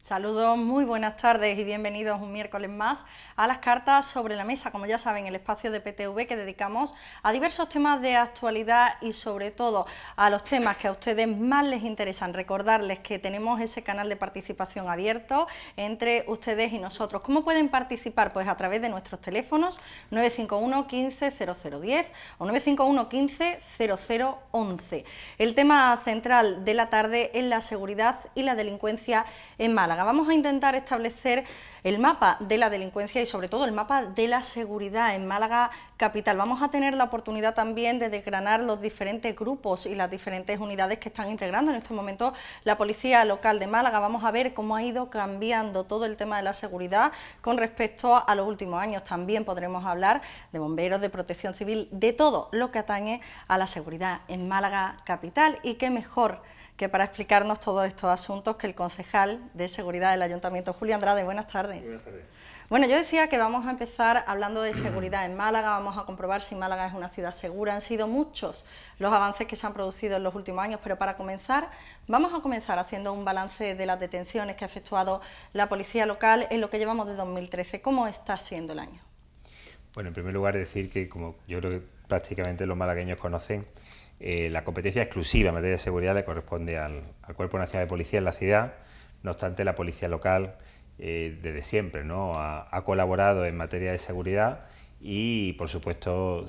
Saludos, muy buenas tardes y bienvenidos un miércoles más a las cartas sobre la mesa, como ya saben, el espacio de PTV que dedicamos a diversos temas de actualidad y sobre todo a los temas que a ustedes más les interesan. Recordarles que tenemos ese canal de participación abierto entre ustedes y nosotros. ¿Cómo pueden participar? Pues a través de nuestros teléfonos 951 15 0010 o 951 15 0011. El tema central de la tarde es la seguridad y la delincuencia en Málaga. Vamos a intentar establecer el mapa de la delincuencia y sobre todo el mapa de la seguridad en Málaga capital. Vamos a tener la oportunidad también de desgranar los diferentes grupos y las diferentes unidades que están integrando en estos momentos la Policía Local de Málaga. Vamos a ver cómo ha ido cambiando todo el tema de la seguridad con respecto a los últimos años. También podremos hablar de bomberos, de protección civil, de todo lo que atañe a la seguridad en Málaga capital. Y qué mejor que para explicarnos todos estos asuntos que el concejal de Seguridad del Ayuntamiento, Julio Andrade. Buenas tardes. Buenas tardes. Bueno, yo decía que vamos a empezar hablando de seguridad en Málaga, vamos a comprobar si Málaga es una ciudad segura. Han sido muchos los avances que se han producido en los últimos años, pero para comenzar, vamos a comenzar haciendo un balance de las detenciones que ha efectuado la Policía Local en lo que llevamos de 2013. ¿Cómo está siendo el año? Bueno, en primer lugar decir que, como yo creo que prácticamente los malagueños conocen, la competencia exclusiva en materia de seguridad le corresponde al Cuerpo Nacional de Policía en la ciudad. No obstante, la Policía Local desde siempre, ¿no?, ha colaborado en materia de seguridad y, por supuesto,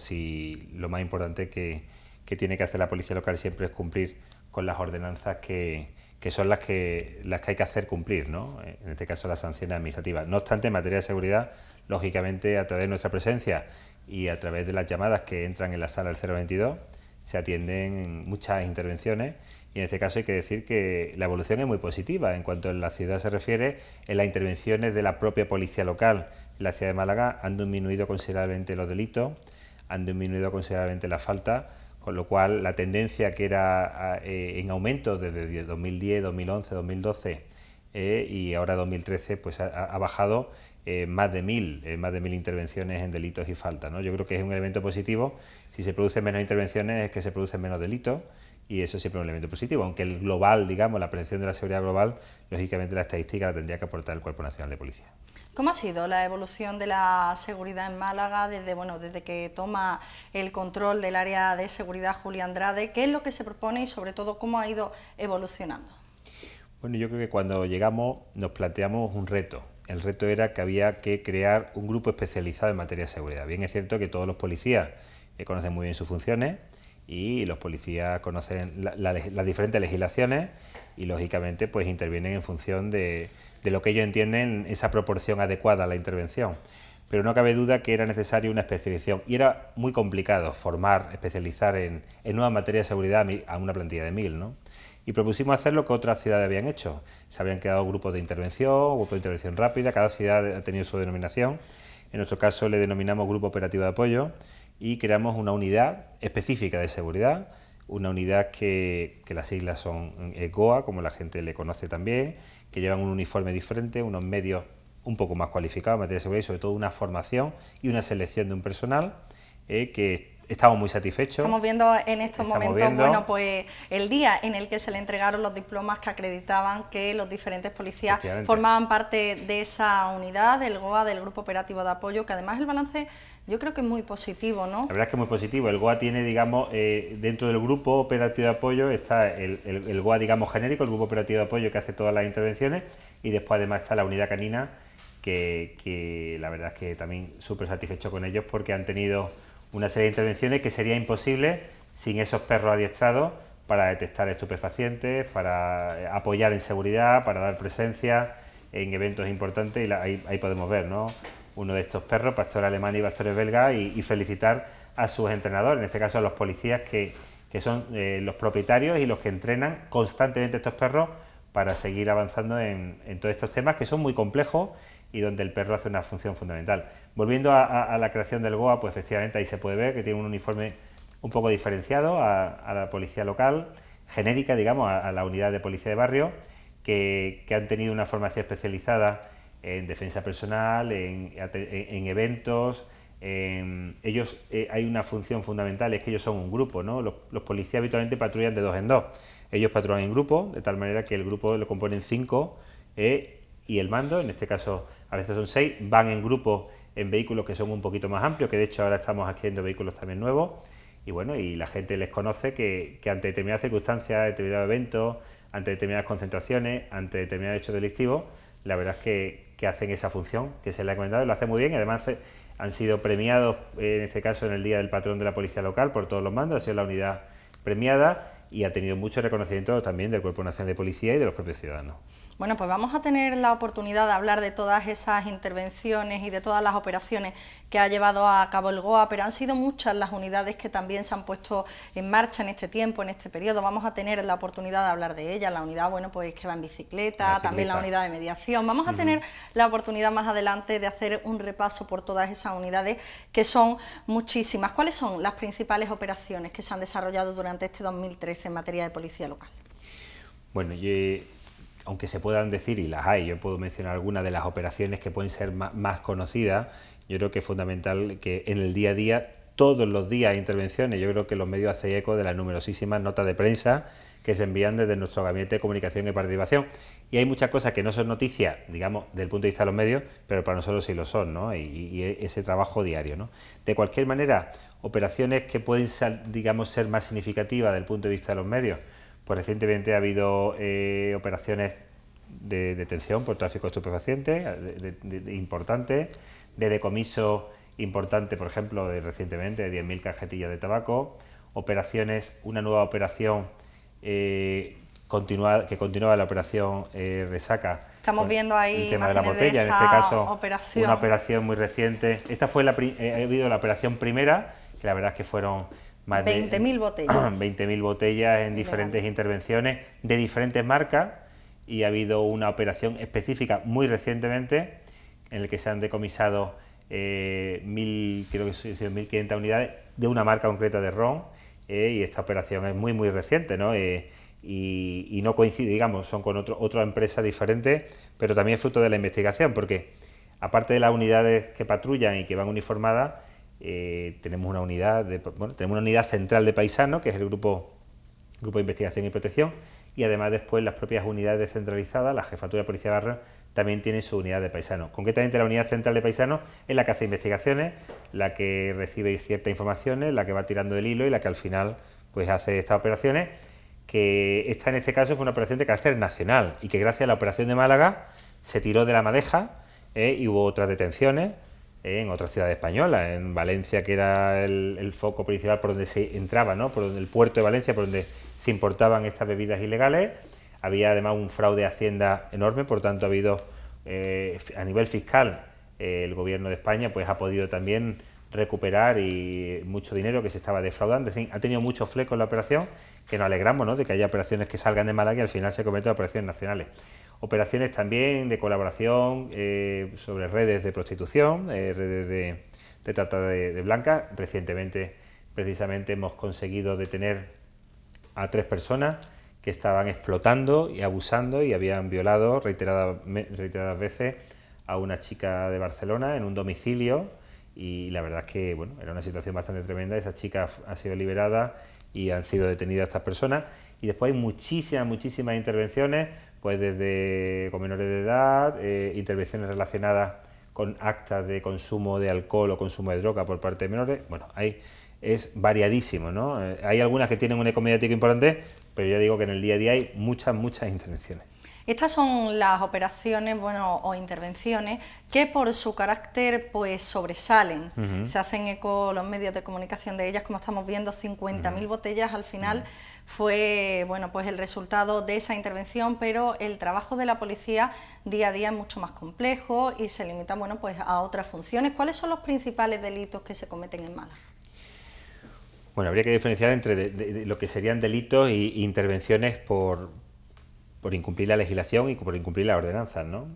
lo más importante que tiene que hacer la Policía Local siempre es cumplir con las ordenanzas que son las que hay que hacer cumplir, ¿no?, en este caso las sanciones administrativas. No obstante, en materia de seguridad, lógicamente, a través de nuestra presencia y a través de las llamadas que entran en la sala del 022, se atienden muchas intervenciones y en este caso hay que decir que la evolución es muy positiva en cuanto a la ciudad se refiere. En las intervenciones de la propia Policía Local en la ciudad de Málaga han disminuido considerablemente los delitos, han disminuido considerablemente las faltas, con lo cual la tendencia que era en aumento desde 2010, 2011, 2012 y ahora 2013 pues ha bajado más de 1000 intervenciones en delitos y faltas, ¿no? Yo creo que es un elemento positivo. Si se producen menos intervenciones es que se producen menos delitos y eso siempre es un elemento positivo, aunque el global, digamos, la prevención de la seguridad global, lógicamente la estadística la tendría que aportar el Cuerpo Nacional de Policía. ¿Cómo ha sido la evolución de la seguridad en Málaga desde que toma el control del área de seguridad Julio Andrade? ¿Qué es lo que se propone y sobre todo cómo ha ido evolucionando? Bueno, yo creo que cuando llegamos nos planteamos un reto. El reto era que había que crear un grupo especializado en materia de seguridad. Bien es cierto que todos los policías conocen muy bien sus funciones y los policías conocen las diferentes legislaciones y lógicamente pues intervienen en función de lo que ellos entienden esa proporción adecuada a la intervención. Pero no cabe duda que era necesaria una especialización y era muy complicado especializar en nuevas materias de seguridad a una plantilla de 1000, ¿no? Y propusimos hacer lo que otras ciudades habían hecho. Se habían creado grupos de intervención rápida, cada ciudad ha tenido su denominación. En nuestro caso le denominamos Grupo Operativo de Apoyo y creamos una unidad específica de seguridad, una unidad que las siglas son GOA, como la gente le conoce también, que llevan un uniforme diferente, unos medios un poco más cualificados en materia de seguridad y sobre todo una formación y una selección de un personal que estamos muy satisfechos. Estamos viendo en estos momentos, bueno, pues el día en el que se le entregaron los diplomas que acreditaban que los diferentes policías formaban parte de esa unidad, del GOA, del Grupo Operativo de Apoyo, que además el balance yo creo que es muy positivo, ¿no? La verdad es que es muy positivo. El GOA tiene, digamos, dentro del Grupo Operativo de Apoyo está el GOA, digamos, genérico, el Grupo Operativo de Apoyo que hace todas las intervenciones y después además está la unidad canina que la verdad es que también súper satisfecho con ellos porque han tenido una serie de intervenciones que sería imposible sin esos perros adiestrados para detectar estupefacientes, para apoyar en seguridad, para dar presencia en eventos importantes y ahí podemos ver, ¿no?, uno de estos perros, pastor alemán y pastores belgas, y felicitar a sus entrenadores, en este caso a los policías que son los propietarios y los que entrenan constantemente estos perros para seguir avanzando en todos estos temas que son muy complejos y donde el perro hace una función fundamental. Volviendo a la creación del GOA, pues efectivamente ahí se puede ver que tiene un uniforme un poco diferenciado a la policía local, genérica, digamos, a la unidad de policía de barrio, que han tenido una formación especializada en defensa personal, en eventos. Ellos hay una función fundamental, es que ellos son un grupo, ¿no? Los policías habitualmente patrullan de 2 en 2. Ellos patrullan en grupo, de tal manera que el grupo lo componen 5 y el mando, en este caso a veces son 6, van en grupo en vehículos que son un poquito más amplios, que de hecho ahora estamos adquiriendo vehículos también nuevos, y bueno, y la gente les conoce que ante determinadas circunstancias, determinados eventos, ante determinadas concentraciones, ante determinados hechos delictivos, la verdad es que hacen esa función que se les ha comentado, y lo hacen muy bien, y además han sido premiados, en este caso en el Día del Patrón de la Policía Local, por todos los mandos, ha sido la unidad premiada, y ha tenido mucho reconocimiento también del Cuerpo Nacional de Policía y de los propios ciudadanos. Bueno, pues vamos a tener la oportunidad de hablar de todas esas intervenciones y de todas las operaciones que ha llevado a cabo el GOA, pero han sido muchas las unidades que también se han puesto en marcha en este tiempo, en este periodo. Vamos a tener la oportunidad de hablar de ellas, la unidad, bueno, pues que va en bicicleta, también la unidad de mediación. Vamos a tener la oportunidad más adelante de hacer un repaso por todas esas unidades, que son muchísimas. ¿Cuáles son las principales operaciones que se han desarrollado durante este 2013 en materia de policía local? Bueno, aunque se puedan decir, y las hay, yo puedo mencionar algunas de las operaciones que pueden ser más conocidas. Yo creo que es fundamental que en el día a día, todos los días hay intervenciones. Yo creo que los medios hacen eco de las numerosísimas notas de prensa que se envían desde nuestro Gabinete de Comunicación y Participación. Y hay muchas cosas que no son noticias, digamos, desde el punto de vista de los medios, pero para nosotros sí lo son, ¿no? Y ese trabajo diario, ¿no? De cualquier manera, operaciones que pueden ser, digamos, ser más significativas desde el punto de vista de los medios. Pues recientemente ha habido operaciones de detención por tráfico de estupefacientes importantes, de decomiso importante, por ejemplo, recientemente de 10.000 cajetillas de tabaco, operaciones, una nueva operación que continúa la operación Resaca. Estamos viendo ahí el tema de la botella, en este caso una operación muy reciente. Esta fue ha habido la operación primera, que la verdad es que fueron más de 20.000 botellas. 20.000 botellas en diferentes intervenciones de diferentes marcas, y ha habido una operación específica muy recientemente en la que se han decomisado 1.500 unidades de una marca concreta de ron, y esta operación es muy reciente, ¿no? Y no coincide, digamos, son con otra empresa diferente, pero también es fruto de la investigación, porque aparte de las unidades que patrullan y que van uniformadas, tenemos una unidad central de paisanos, que es el grupo de investigación y protección, y además después las propias unidades descentralizadas, la Jefatura de Policía de Barrio, también tiene su unidad de paisanos. Concretamente la unidad central de paisanos es la que hace investigaciones, la que recibe ciertas informaciones, la que va tirando el hilo y la que al final pues hace estas operaciones, que esta en este caso fue una operación de carácter nacional y que gracias a la operación de Málaga se tiró de la madeja, y hubo otras detenciones en otras ciudades españolas, en Valencia, que era el foco principal por donde se entraba, ¿no? Por donde el puerto de Valencia, por donde se importaban estas bebidas ilegales. Había además un fraude de Hacienda enorme, por tanto ha habido, a nivel fiscal, el Gobierno de España pues ha podido también recuperar mucho dinero que se estaba defraudando. Es decir, ha tenido mucho fleco en la operación, que nos alegramos, ¿no?, de que haya operaciones que salgan de Málaga y al final se conviertan en operaciones nacionales. Operaciones también de colaboración sobre redes de prostitución, redes de trata de blancas. Recientemente, precisamente, hemos conseguido detener a 3 personas que estaban explotando y abusando y habían violado reiteradas veces a una chica de Barcelona en un domicilio, y la verdad es que bueno, era una situación bastante tremenda. Esa chica ha sido liberada y han sido detenidas estas personas, y después hay muchísimas intervenciones, pues desde con menores de edad, intervenciones relacionadas con actas de consumo de alcohol o consumo de droga por parte de menores. Bueno, es variadísimo, ¿no? Hay algunas que tienen un eco mediático importante, pero ya digo que en el día a día hay muchas intervenciones. Estas son las operaciones, o intervenciones que por su carácter pues sobresalen. Se hacen eco los medios de comunicación de ellas, como estamos viendo, 50.000 botellas al final fue pues el resultado de esa intervención, pero el trabajo de la policía día a día es mucho más complejo y se limita pues a otras funciones. ¿Cuáles son los principales delitos que se cometen en Málaga? Bueno, habría que diferenciar entre de lo que serían delitos e intervenciones por incumplir la legislación y por incumplir las ordenanzas, ¿no?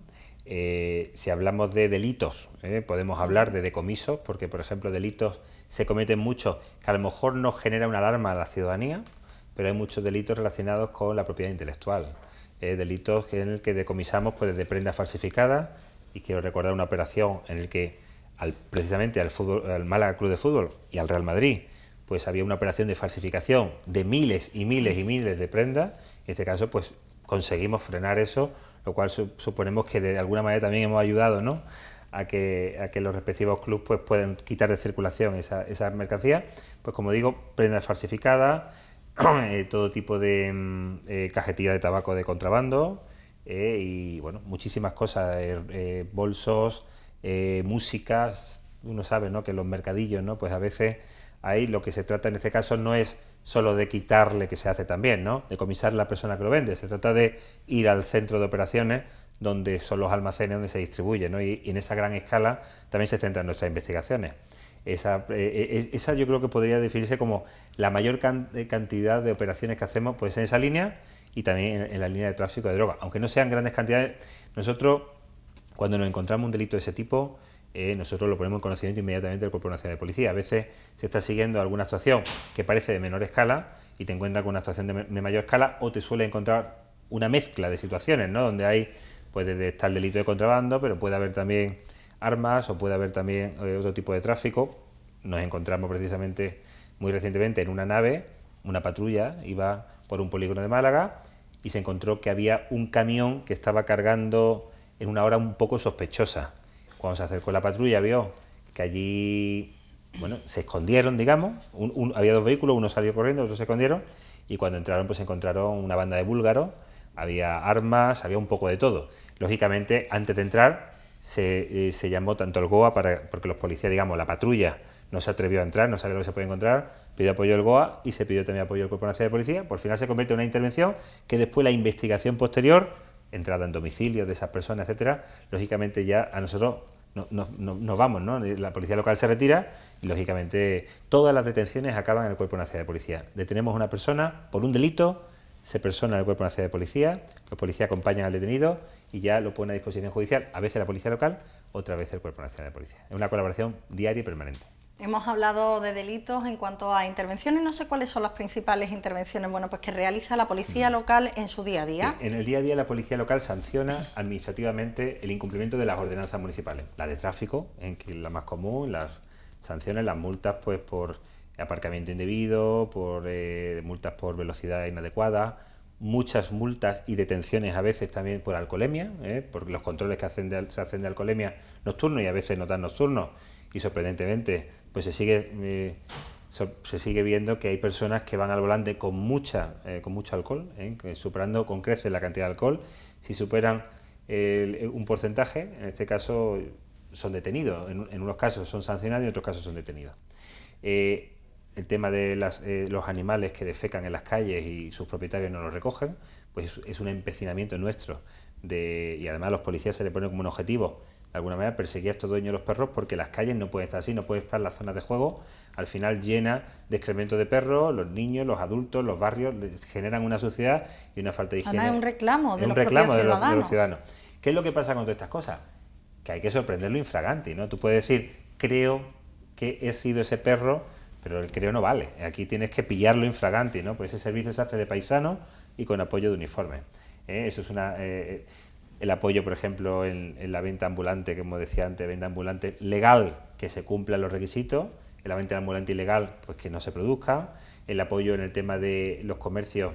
Si hablamos de delitos, podemos hablar de decomisos, porque, por ejemplo, delitos se cometen muchos que a lo mejor no genera una alarma a la ciudadanía, pero hay muchos delitos relacionados con la propiedad intelectual, delitos en el que decomisamos pues desde prendas falsificadas, y quiero recordar una operación en el que precisamente al Málaga Club de Fútbol y al Real Madrid pues había una operación de falsificación de miles y miles de prendas. En este caso pues conseguimos frenar eso, lo cual suponemos que de alguna manera también hemos ayudado, ¿no?, a que los respectivos clubes pues puedan quitar de circulación esa mercancía, pues como digo, prendas falsificadas, todo tipo de cajetilla de tabaco de contrabando, y bueno, muchísimas cosas, bolsos, músicas. Uno sabe, ¿no?, que en los mercadillos, ¿no?, pues a veces ahí lo que se trata en este caso no es solo de quitarle, que se hace también, ¿no?, de comisar a la persona que lo vende, se trata de ir al centro de operaciones donde son los almacenes donde se distribuye, ¿no?, y en esa gran escala también se centran nuestras investigaciones. Esa yo creo que podría definirse como la mayor cantidad de operaciones que hacemos, pues en esa línea y también en la línea de tráfico de droga. Aunque no sean grandes cantidades, nosotros cuando nos encontramos un delito de ese tipo, nosotros lo ponemos en conocimiento inmediatamente del Cuerpo Nacional de Policía. A veces se está siguiendo alguna actuación que parece de menor escala y te encuentras con una actuación de mayor escala, o te suele encontrar una mezcla de situaciones, ¿no?, donde hay, pues desde estar el delito de contrabando, pero puede haber también armas o puede haber también otro tipo de tráfico. Nos encontramos precisamente muy recientemente en una nave, una patrulla iba por un polígono de Málaga y se encontró que había un camión que estaba cargando en una hora un poco sospechosa. Cuando se acercó la patrulla vio que allí, bueno, se escondieron, digamos, había dos vehículos, uno salió corriendo, otros se escondieron, y cuando entraron pues encontraron una banda de búlgaros, había armas, había un poco de todo. Lógicamente, antes de entrar se llamó tanto el GOA, porque los policías, digamos, la patrulla no se atrevió a entrar, no sabía lo que se podía encontrar, pidió apoyo del GOA y se pidió también apoyo del Cuerpo Nacional de Policía. Por final se convierte en una intervención que después la investigación posterior, entrada en domicilios de esas personas, etcétera, lógicamente ya a nosotros nos vamos, ¿no? La policía local se retira y lógicamente todas las detenciones acaban en el Cuerpo Nacional de Policía. Detenemos a una persona por un delito, se persona en el Cuerpo Nacional de Policía, los policías acompañan al detenido y ya lo pone a disposición judicial, a veces la policía local, otra vez el Cuerpo Nacional de Policía. Es una colaboración diaria y permanente. Hemos hablado de delitos. En cuanto a intervenciones, no sé cuáles son las principales intervenciones, bueno, pues que realiza la policía local en su día a día. En el día a día la policía local sanciona administrativamente el incumplimiento de las ordenanzas municipales, la de tráfico, en que la más común, las sanciones, las multas pues por aparcamiento indebido, por multas por velocidad inadecuada, muchas multas y detenciones a veces también por alcoholemia, por los controles que se hacen de alcoholemia nocturnos y a veces no tan nocturnos, y sorprendentemente pues se sigue viendo que hay personas que van al volante con mucho alcohol, superando con creces la cantidad de alcohol. Si superan un porcentaje, en este caso son detenidos, en unos casos son sancionados y en otros casos son detenidos. El tema de los animales que defecan en las calles y sus propietarios no los recogen, pues es un empecinamiento nuestro, y además a los policías se les pone como un objetivo, de alguna manera, perseguir a estos dueños de los perros, porque las calles no pueden estar así, no pueden estar las zonas de juego, al final llena de excremento de perros, los niños, los adultos, los barrios, les generan una suciedad y una falta de higiene. Además es un reclamo de los propios ciudadanos. De los ciudadanos. ¿Qué es lo que pasa con todas estas cosas? Que hay que sorprenderlo infraganti, ¿no? Tú puedes decir, creo que he sido ese perro, pero el creo no vale. Aquí tienes que pillarlo infraganti, ¿no? Pues ese servicio se hace de paisano y con apoyo de uniforme. Eso es el apoyo, por ejemplo, en la venta ambulante, como decía antes, venta ambulante legal, que se cumplan los requisitos, en la venta ambulante ilegal, pues que no se produzca, el apoyo en el tema de los comercios,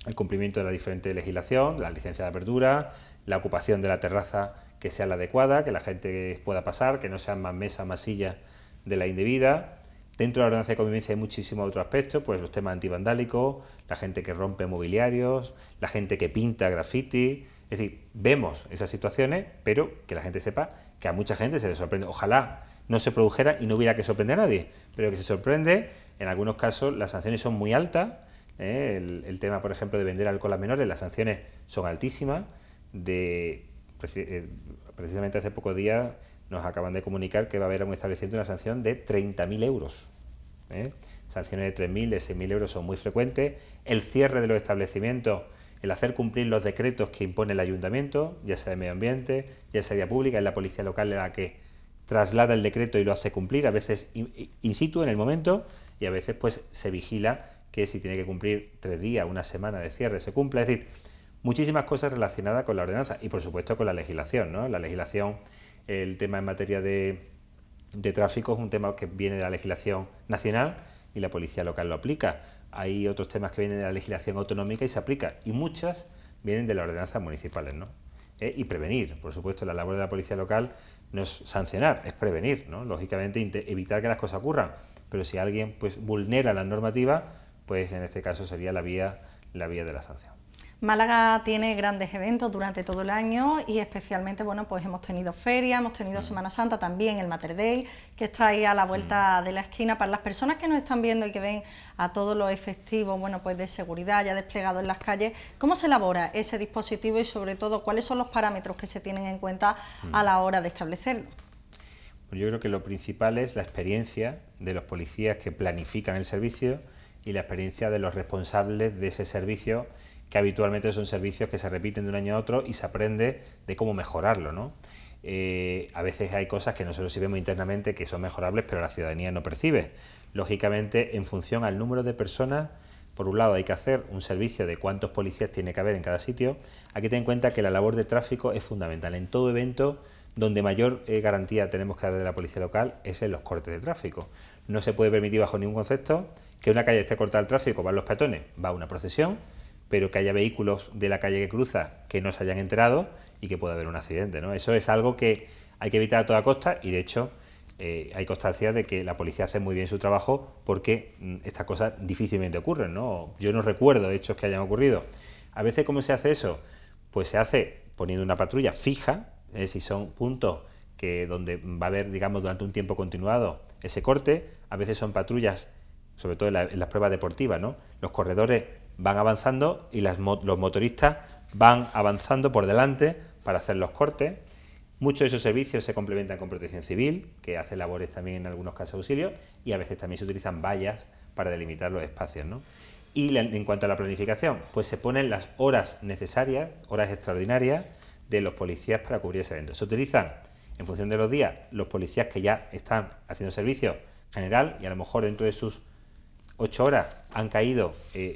el cumplimiento de la diferente legislación, la licencia de apertura, la ocupación de la terraza que sea la adecuada, que la gente pueda pasar, que no sean más mesas, más sillas de la indebida. Dentro de la ordenanza de convivencia hay muchísimos otros aspectos, pues los temas antivandálicos, la gente que rompe mobiliarios, la gente que pinta graffiti. Es decir, vemos esas situaciones, pero que la gente sepa que a mucha gente se le sorprende. Ojalá no se produjera y no hubiera que sorprender a nadie, pero que se sorprende. En algunos casos las sanciones son muy altas. El tema, por ejemplo, de vender alcohol a menores, las sanciones son altísimas. Precisamente hace pocos días nos acaban de comunicar que va a haber un establecimiento una sanción de 30.000 euros. Sanciones de 3.000, de 6.000 euros son muy frecuentes. El cierre de los establecimientos, el hacer cumplir los decretos que impone el ayuntamiento, ya sea de medio ambiente, ya sea de vía pública, es la policía local la que traslada el decreto y lo hace cumplir, a veces in situ, en el momento, y a veces pues se vigila que si tiene que cumplir 3 días, una semana de cierre, se cumpla. Es decir, muchísimas cosas relacionadas con la ordenanza y por supuesto con la legislación, ¿no? La legislación, el tema en materia de tráfico es un tema que viene de la legislación nacional y la policía local lo aplica. Hay otros temas que vienen de la legislación autonómica y se aplica. Y muchas vienen de las ordenanzas municipales, ¿no? Y prevenir, por supuesto, la labor de la policía local no es sancionar, es prevenir, ¿no? Lógicamente evitar que las cosas ocurran, pero si alguien pues vulnera las normativas, pues en este caso sería la vía de la sanción. Málaga tiene grandes eventos durante todo el año y especialmente, bueno, pues hemos tenido ferias, hemos tenido Semana Santa, también el Mater Dei, que está ahí a la vuelta de la esquina. Para las personas que nos están viendo y que ven a todos los efectivos, bueno, pues de seguridad ya desplegados en las calles, ¿cómo se elabora ese dispositivo y sobre todo cuáles son los parámetros que se tienen en cuenta a la hora de establecerlo? Pues yo creo que lo principal es la experiencia de los policías que planifican el servicio y la experiencia de los responsables de ese servicio, que habitualmente son servicios que se repiten de un año a otro y se aprende de cómo mejorarlo, ¿no? A veces hay cosas que nosotros sí vemos internamente que son mejorables, pero la ciudadanía no percibe. Lógicamente, en función al número de personas, por un lado hay que hacer un servicio de cuántos policías tiene que haber en cada sitio. Hay que tener en cuenta que la labor de tráfico es fundamental. En todo evento donde mayor garantía tenemos que dar de la policía local es en los cortes de tráfico. No se puede permitir bajo ningún concepto que una calle esté cortada al tráfico, van los peatones, va una procesión, pero que haya vehículos de la calle que cruza que no se hayan enterado y que pueda haber un accidente, ¿no? Eso es algo que hay que evitar a toda costa y, de hecho, hay constancia de que la policía hace muy bien su trabajo porque estas cosas difícilmente ocurren, ¿no? Yo no recuerdo hechos que hayan ocurrido. A veces, ¿cómo se hace eso? Pues se hace poniendo una patrulla fija, si son puntos donde va a haber, digamos, durante un tiempo continuado ese corte. A veces son patrullas, sobre todo en las pruebas deportivas, ¿no? Los corredores van avanzando y los motoristas van avanzando por delante para hacer los cortes. Muchos de esos servicios se complementan con protección civil, que hace labores también en algunos casos de auxilio, y a veces también se utilizan vallas para delimitar los espacios, ¿no? Y en cuanto a la planificación, pues se ponen las horas necesarias, horas extraordinarias de los policías para cubrir ese evento. Se utilizan, en función de los días, los policías que ya están haciendo servicio general y a lo mejor dentro de sus 8 horas han caído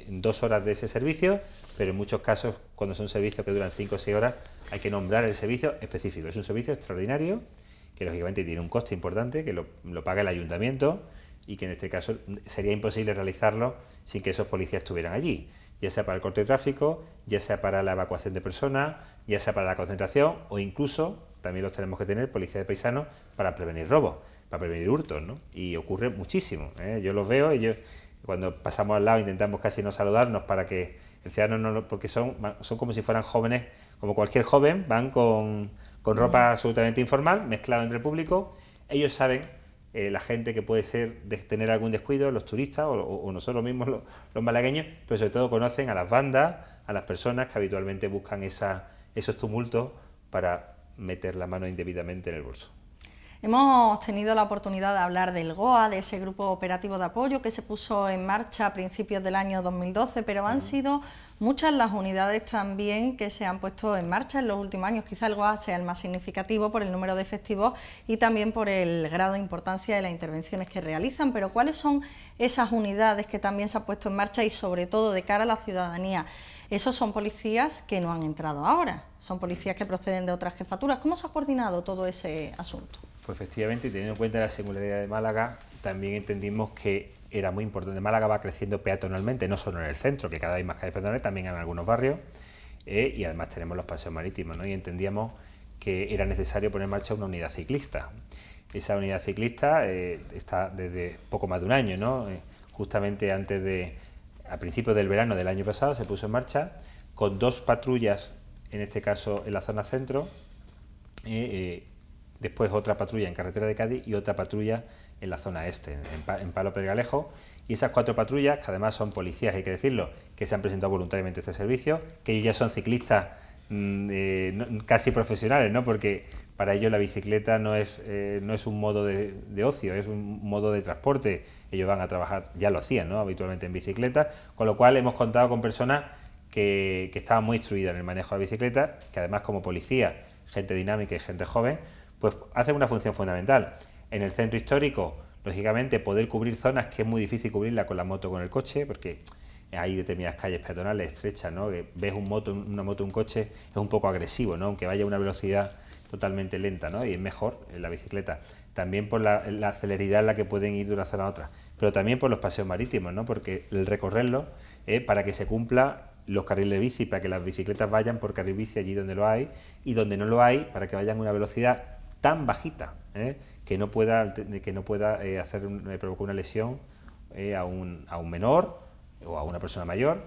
2 horas de ese servicio, pero en muchos casos, cuando son servicios que duran 5 o 6 horas, hay que nombrar el servicio específico. Es un servicio extraordinario que lógicamente tiene un coste importante, que lo paga el ayuntamiento y que en este caso sería imposible realizarlo sin que esos policías estuvieran allí, ya sea para el corte de tráfico, ya sea para la evacuación de personas, ya sea para la concentración o incluso, también los tenemos que tener, policías de paisanos para prevenir robos, para prevenir hurtos, ¿no? Y ocurre muchísimo, ¿eh? Yo los veo y cuando pasamos al lado intentamos casi no saludarnos para que el ciudadano no, porque son como si fueran jóvenes, como cualquier joven, van con ropa absolutamente informal, mezclado entre el público. Ellos saben, la gente que puede ser de tener algún descuido, los turistas o nosotros mismos los malagueños, pero sobre todo conocen a las bandas, a las personas que habitualmente buscan esos tumultos para meter la mano indebidamente en el bolso. Hemos tenido la oportunidad de hablar del GOA, de ese grupo operativo de apoyo que se puso en marcha a principios del año 2012, pero han sido muchas las unidades también que se han puesto en marcha en los últimos años. Quizá el GOA sea el más significativo por el número de efectivos y también por el grado de importancia de las intervenciones que realizan, pero ¿cuáles son esas unidades que también se han puesto en marcha y sobre todo de cara a la ciudadanía? Esos son policías que no han entrado ahora, son policías que proceden de otras jefaturas. ¿Cómo se ha coordinado todo ese asunto? Pues efectivamente, teniendo en cuenta la singularidad de Málaga, también entendimos que era muy importante. Málaga va creciendo peatonalmente, no solo en el centro, que cada vez hay más calles peatonales, también en algunos barrios, y además tenemos los paseos marítimos, ¿no? Y entendíamos que era necesario poner en marcha una unidad ciclista. Esa unidad ciclista está desde poco más de un año, ¿no? Justamente a principios del verano del año pasado se puso en marcha con 2 patrullas, en este caso en la zona centro, después otra patrulla en carretera de Cádiz y otra patrulla en la zona este, en Palo Pergalejo. Y esas 4 patrullas, que además son policías, hay que decirlo, que se han presentado voluntariamente a este servicio, que ellos ya son ciclistas casi profesionales, ¿no? Porque para ellos la bicicleta no es un modo de ocio, es un modo de transporte. Ellos van a trabajar, ya lo hacían, ¿no? Habitualmente en bicicleta, con lo cual hemos contado con personas que estaban muy instruidas en el manejo de la bicicleta, que además como policía, gente dinámica y gente joven, pues hacen una función fundamental. En el centro histórico, lógicamente, poder cubrir zonas que es muy difícil cubrirla con la moto o con el coche, porque hay determinadas calles peatonales estrechas, ¿no? Que ves una moto, un coche, es un poco agresivo, ¿no? Aunque vaya a una velocidad totalmente lenta, ¿no? Y es mejor en la bicicleta. También por la celeridad en la que pueden ir de una zona a otra, pero también por los paseos marítimos, ¿no? Porque el recorrerlo, para que se cumpla los carriles bici para que las bicicletas vayan por carril bici allí donde lo hay, y donde no lo hay para que vayan a una velocidad tan bajita, que no pueda provocar una lesión a un menor o a una persona mayor,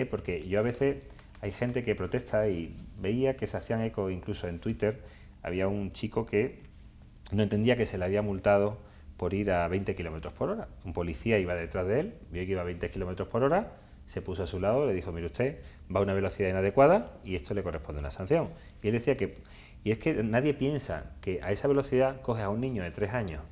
porque yo a veces hay gente que protesta, y veía que se hacían eco incluso en Twitter. Había un chico que no entendía que se le había multado por ir a 20 kilómetros por hora. Un policía iba detrás de él, vio que iba a 20 kilómetros por hora, se puso a su lado, le dijo: mire usted, va a una velocidad inadecuada y esto le corresponde una sanción. Y él decía que, y es que nadie piensa que a esa velocidad coges a un niño de 3 años,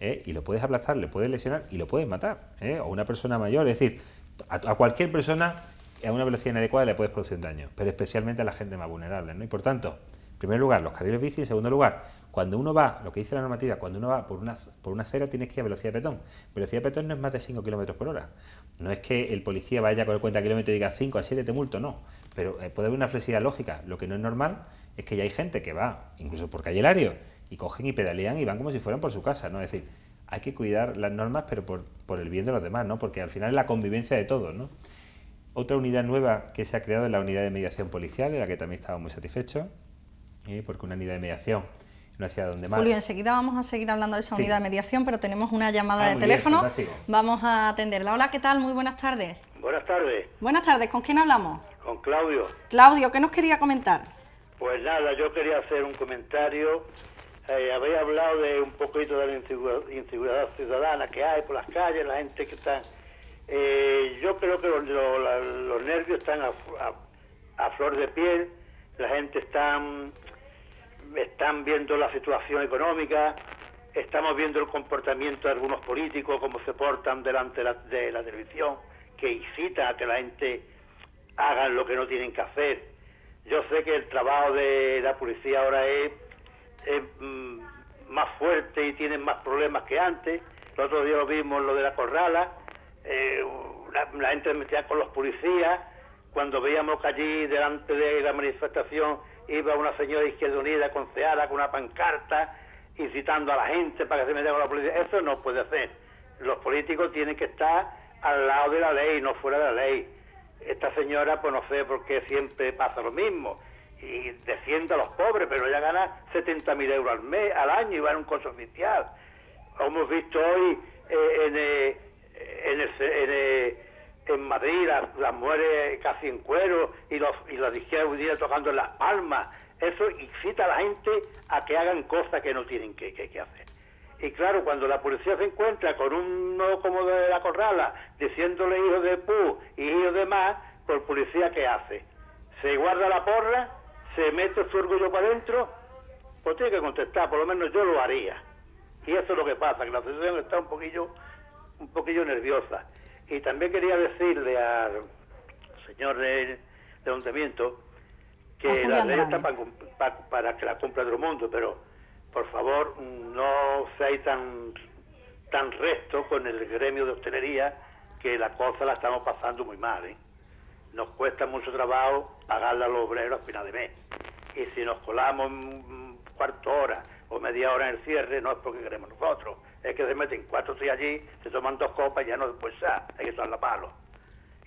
y lo puedes aplastar, le puedes lesionar y lo puedes matar, o una persona mayor. Es decir, a cualquier persona a una velocidad inadecuada le puedes producir un daño, pero especialmente a la gente más vulnerable, ¿no? Y por tanto, en primer lugar, los carriles bici. En segundo lugar, cuando uno va, lo que dice la normativa, cuando uno va por una acera tienes que ir a velocidad de peatón. Velocidad de peatón no es más de 5 kilómetros por hora. No es que el policía vaya con el cuenta kilómetros y diga 5 a 7 te multo, no. Pero puede haber una flexibilidad lógica. Lo que no es normal es que ya hay gente que va, incluso por calle Lario, y cogen y pedalean y van como si fueran por su casa, ¿no? Es decir, hay que cuidar las normas, pero por el bien de los demás, ¿no? Porque al final es la convivencia de todos, ¿no? Otra unidad nueva que se ha creado es la unidad de mediación policial, de la que también estamos muy satisfechos, porque una unidad de mediación, una ciudad donde más... Julio, enseguida vamos a seguir hablando de esa unidad de mediación, pero tenemos una llamada de muy teléfono. bien, vamos a atenderla. Hola, ¿qué tal? Muy buenas tardes. Buenas tardes. Buenas tardes, ¿con quién hablamos? Con Claudio. Claudio, ¿qué nos quería comentar? Pues nada, yo quería hacer un comentario. Habéis hablado de un poquito de la inseguridad ciudadana que hay por las calles, la gente que está... yo creo que los nervios están a flor de piel, la gente están viendo la situación económica, estamos viendo el comportamiento de algunos políticos, cómo se portan delante de la televisión, que incita a que la gente haga lo que no tienen que hacer. Yo sé que el trabajo de la policía ahora es más fuerte y tienen más problemas que antes. El otro día lo vimos, lo de la Corrala, la gente metía con los policías. Cuando veíamos que allí delante de la manifestación iba una señora de Izquierda Unida con ceara, con una pancarta, incitando a la gente para que se metiera con la policía. Eso no puede ser. Los políticos tienen que estar al lado de la ley, no fuera de la ley. Esta señora, pues no sé por qué siempre pasa lo mismo, y defiende a los pobres, pero ella gana 70.000 euros al año y va en un coche oficial. Lo hemos visto hoy en Madrid, las mujeres casi en cuero y las de Izquierda Unida tocando en las palmas. Eso incita a la gente a que hagan cosas que no tienen que hacer. Y claro, cuando la policía se encuentra con uno como de la Corrala diciéndole hijos de pu y hijos de más, pues el policía ¿qué hace? Se guarda la porra, se mete su orgullo para adentro, pues tiene que contestar, por lo menos yo lo haría. Y eso es lo que pasa, que la situación está un poquillo nerviosa. Y también quería decirle al señor del ayuntamiento que la ley está para que la cumpla todo el mundo, pero por favor no seáis tan rectos con el gremio de hostelería, que la cosa la estamos pasando muy mal, ¿eh? Nos cuesta mucho trabajo pagarle a los obreros a final de mes. Y si nos colamos cuarto hora o media hora en el cierre, no es porque queremos nosotros, es que se meten 4 o 6 allí, se toman 2 copas y ya no después hay que echarla a palo.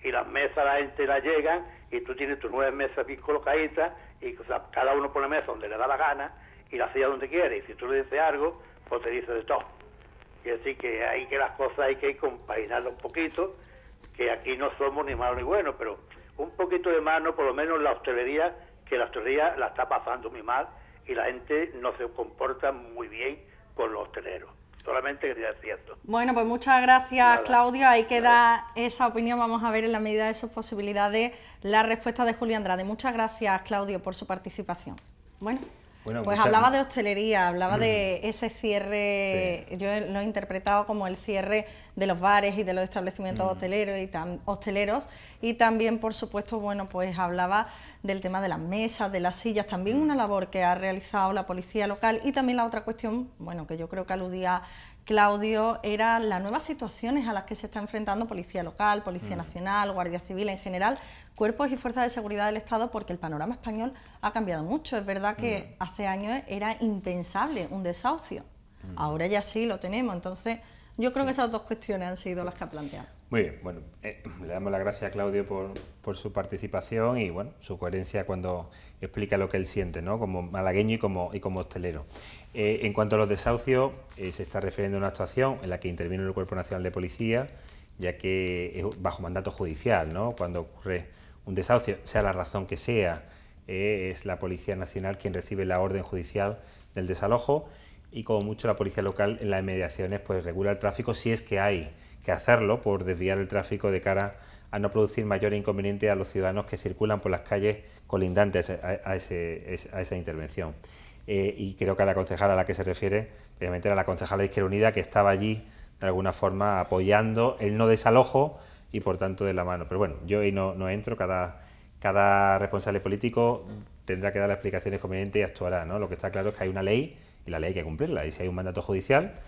Y las mesas la gente la llegan y tú tienes tus 9 mesas bien colocaditas y cada uno pone mesa donde le da la gana y la silla donde quiere, y si tú le dices algo, pues te dice de todo. Y así que hay que las cosas hay que compaginarlas un poquito, que aquí no somos ni malos ni buenos, pero un poquito de mano, por lo menos la hostelería, que la hostelería la está pasando muy mal y la gente no se comporta muy bien con los hosteleros. Solamente quería decir esto. Bueno, pues muchas gracias, Claudio. Ahí queda esa opinión. Vamos a ver en la medida de sus posibilidades la respuesta de Julio Andrade. Muchas gracias, Claudio, por su participación. Bueno, pues hablaba de hostelería, hablaba de ese cierre, sí. Yo lo he interpretado como el cierre de los bares y de los establecimientos hosteleros y también, por supuesto, bueno, pues hablaba del tema de las mesas, de las sillas, también una labor que ha realizado la policía local, y también la otra cuestión, bueno, que yo creo que aludía Claudio, era las nuevas situaciones a las que se está enfrentando Policía Local, Policía Nacional, Guardia Civil en general, cuerpos y fuerzas de seguridad del Estado, porque el panorama español ha cambiado mucho. Es verdad que hace años era impensable un desahucio, ahora ya sí lo tenemos. Entonces yo creo que esas dos cuestiones han sido las que ha planteado. Muy bien, bueno, le damos las gracias a Claudio por su participación y bueno, su coherencia cuando explica lo que él siente, ¿no? Como malagueño y como hostelero. En cuanto a los desahucios, se está refiriendo a una actuación en la que intervino el Cuerpo Nacional de Policía, ya que es bajo mandato judicial, ¿no? Cuando ocurre un desahucio, sea la razón que sea, es la Policía Nacional quien recibe la orden judicial del desalojo y como mucho la Policía Local en las inmediaciones pues regula el tráfico si es que hay que hacerlo por desviar el tráfico de cara a no producir mayor inconveniente a los ciudadanos que circulan por las calles colindantes a esa intervención. Y creo que a la concejala a la que se refiere, obviamente era la concejala de Izquierda Unida que estaba allí de alguna forma apoyando el no desalojo y por tanto de la mano. Pero bueno, yo ahí no entro, cada responsable político tendrá que dar las explicaciones convenientes y actuará, ¿no? Lo que está claro es que hay una ley y la ley hay que cumplirla. Y si hay un mandato judicial,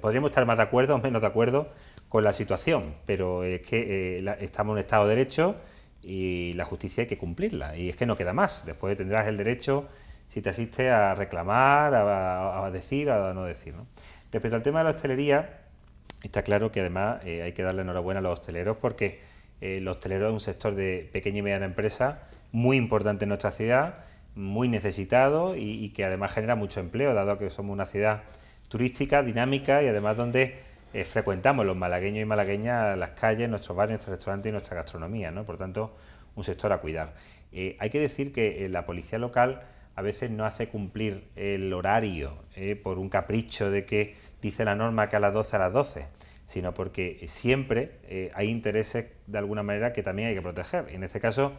podríamos estar más de acuerdo o menos de acuerdo con la situación, pero es que estamos en un Estado de Derecho y la justicia hay que cumplirla. Y es que no queda más. Después tendrás el derecho, si te asiste, a reclamar, a decir, a no decir, ¿no? Respecto al tema de la hostelería, está claro que además hay que darle enhorabuena a los hosteleros porque los hosteleros es un sector de pequeña y mediana empresa muy importante en nuestra ciudad, muy necesitado y que además genera mucho empleo, dado que somos una ciudad turística, dinámica y además donde frecuentamos los malagueños y malagueñas las calles, nuestros bares, nuestros restaurantes y nuestra gastronomía, ¿no? Por tanto, un sector a cuidar. Hay que decir que la policía local a veces no hace cumplir el horario por un capricho de que dice la norma que a las 12 a las 12, sino porque siempre hay intereses de alguna manera que también hay que proteger. En este caso,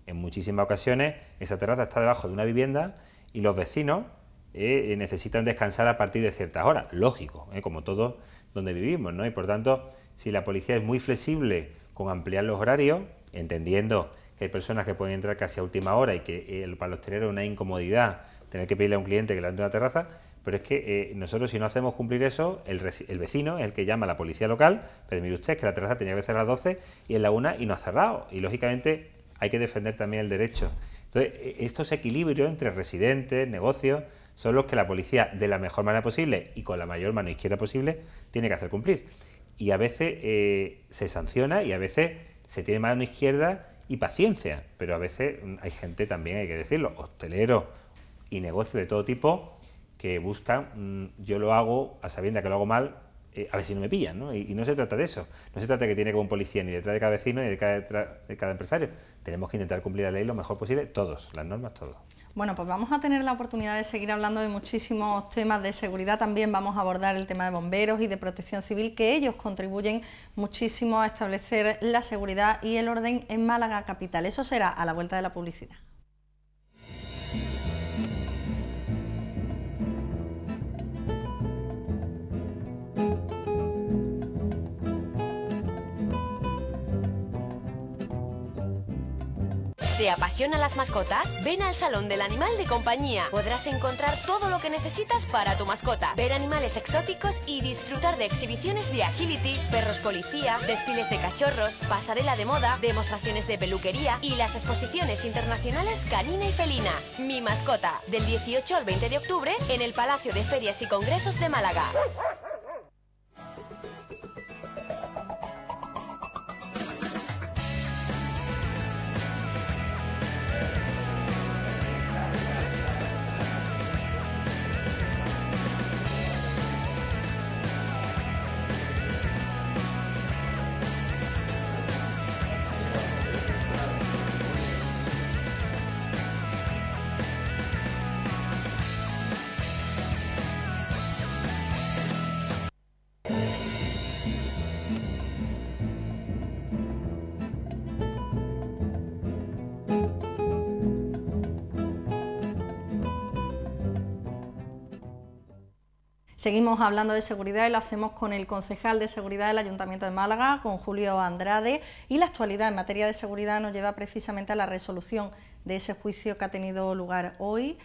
en muchísimas ocasiones, esa terraza está debajo de una vivienda y los vecinos necesitan descansar a partir de ciertas horas, lógico, como todos donde vivimos, ¿no? Y por tanto, si la policía es muy flexible con ampliar los horarios, entendiendo que hay personas que pueden entrar casi a última hora y que para los hosteleros es una incomodidad tener que pedirle a un cliente que levante una terraza, pero es que nosotros si no hacemos cumplir eso, el vecino es el que llama a la policía local, pero mire usted que la terraza tenía que ser a las 12 y es la 1 y no ha cerrado, y lógicamente hay que defender también el derecho. Entonces, estos equilibrios entre residentes, negocios, son los que la policía, de la mejor manera posible y con la mayor mano izquierda posible, tiene que hacer cumplir. Y a veces se sanciona y a veces se tiene mano izquierda y paciencia, pero a veces hay gente también, hay que decirlo, hosteleros y negocios de todo tipo que buscan, yo lo hago a sabiendas que lo hago mal, a ver si no me pillan, ¿no? Y no se trata de eso, no se trata de que tiene que haber un policía ni detrás de cada vecino ni detrás de cada empresario. Tenemos que intentar cumplir la ley lo mejor posible, todos, las normas, todos. Bueno, pues vamos a tener la oportunidad de seguir hablando de muchísimos temas de seguridad. También vamos a abordar el tema de bomberos y de protección civil, que ellos contribuyen muchísimo a establecer la seguridad y el orden en Málaga capital. Eso será a la vuelta de la publicidad. ¿Te apasionan las mascotas? Ven al Salón del Animal de Compañía. Podrás encontrar todo lo que necesitas para tu mascota, ver animales exóticos y disfrutar de exhibiciones de agility, perros policía, desfiles de cachorros, pasarela de moda, demostraciones de peluquería y las exposiciones internacionales canina y felina. Mi mascota, del 18 al 20 de octubre en el Palacio de Ferias y Congresos de Málaga. Seguimos hablando de seguridad y lo hacemos con el concejal de seguridad del Ayuntamiento de Málaga, con Julio Andrade, y la actualidad en materia de seguridad nos lleva precisamente a la resolución de ese juicio que ha tenido lugar hoy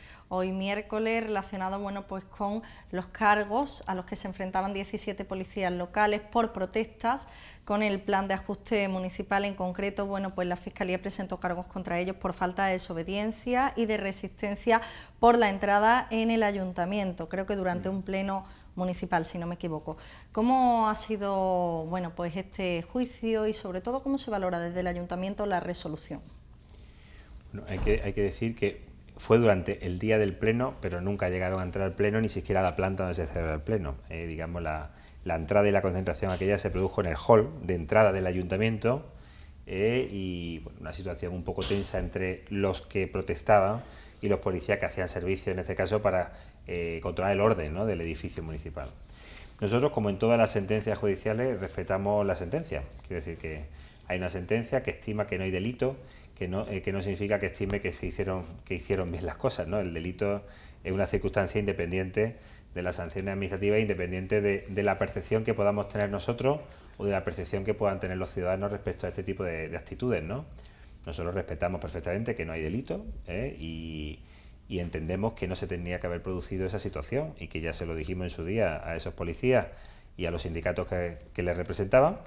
miércoles, relacionado pues con los cargos a los que se enfrentaban 17 policías locales por protestas con el plan de ajuste municipal. En concreto, pues la Fiscalía presentó cargos contra ellos por falta de desobediencia y de resistencia por la entrada en el ayuntamiento, creo que durante un pleno municipal, si no me equivoco. ¿Cómo ha sido pues este juicio y sobre todo cómo se valora desde el ayuntamiento la resolución? Bueno, hay que decir que fue durante el día del pleno, pero nunca llegaron a entrar al pleno, ni siquiera a la planta donde se celebra el pleno. Digamos, la entrada y la concentración aquella se produjo en el hall de entrada del ayuntamiento, y una situación un poco tensa entre los que protestaban y los policías que hacían servicio, en este caso, para controlar el orden, ¿no?, del edificio municipal. Nosotros, como en todas las sentencias judiciales, respetamos la sentencia. Quiero decir que hay una sentencia que estima que no hay delito, que no significa que estime que hicieron bien las cosas, ¿no? El delito es una circunstancia independiente de las sanciones administrativas, independiente de la percepción que podamos tener nosotros o de la percepción que puedan tener los ciudadanos respecto a este tipo de actitudes, ¿no? Nosotros respetamos perfectamente que no hay delito, y entendemos que no se tendría que haber producido esa situación, y que ya se lo dijimos en su día a esos policías y a los sindicatos que les representaban,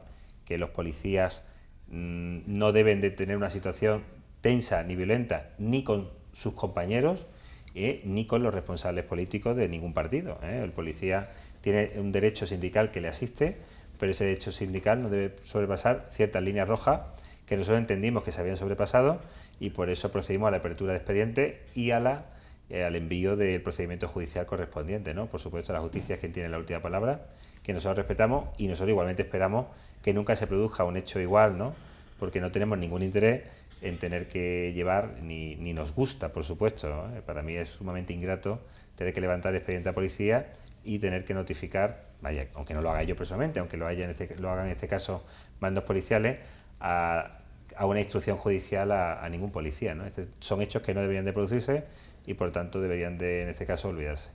que los policías no deben de tener una situación tensa ni violenta ni con sus compañeros, ni con los responsables políticos de ningún partido. El policía tiene un derecho sindical que le asiste, pero ese derecho sindical no debe sobrepasar ciertas líneas rojas que nosotros entendimos que se habían sobrepasado, y por eso procedimos a la apertura de expediente y al envío del procedimiento judicial correspondiente, ¿no? Por supuesto, la justicia es quien tiene la última palabra, que nosotros respetamos, y nosotros igualmente esperamos que nunca se produzca un hecho igual, ¿no? Porque no tenemos ningún interés en tener que llevar, ni nos gusta, por supuesto, ¿no? Para mí es sumamente ingrato tener que levantar expediente a policía y tener que notificar, vaya, aunque no lo haga yo personalmente, aunque lo hagan en este caso mandos policiales, a una instrucción judicial a ningún policía, ¿no? Son hechos que no deberían de producirse y por tanto deberían de, en este caso, olvidarse.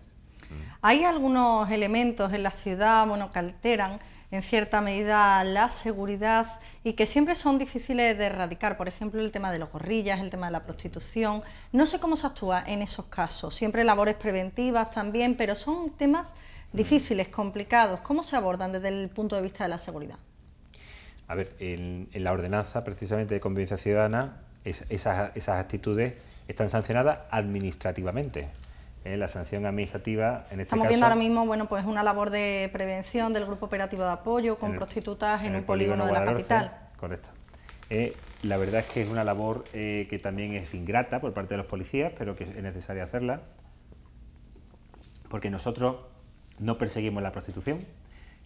Hay algunos elementos en la ciudad, que alteran en cierta medida la seguridad y que siempre son difíciles de erradicar. Por ejemplo, el tema de los gorrillas, el tema de la prostitución. No sé cómo se actúa en esos casos. Siempre labores preventivas también, pero son temas difíciles, complicados. ¿Cómo se abordan desde el punto de vista de la seguridad? A ver, en la ordenanza precisamente de convivencia ciudadana, esas actitudes están sancionadas administrativamente. La sanción administrativa, en este Estamos caso, viendo ahora mismo, pues una labor de prevención del Grupo Operativo de Apoyo con prostitutas en un polígono de la capital. Correcto. La verdad es que es una labor que también es ingrata por parte de los policías, pero que es necesaria hacerla, porque nosotros no perseguimos la prostitución,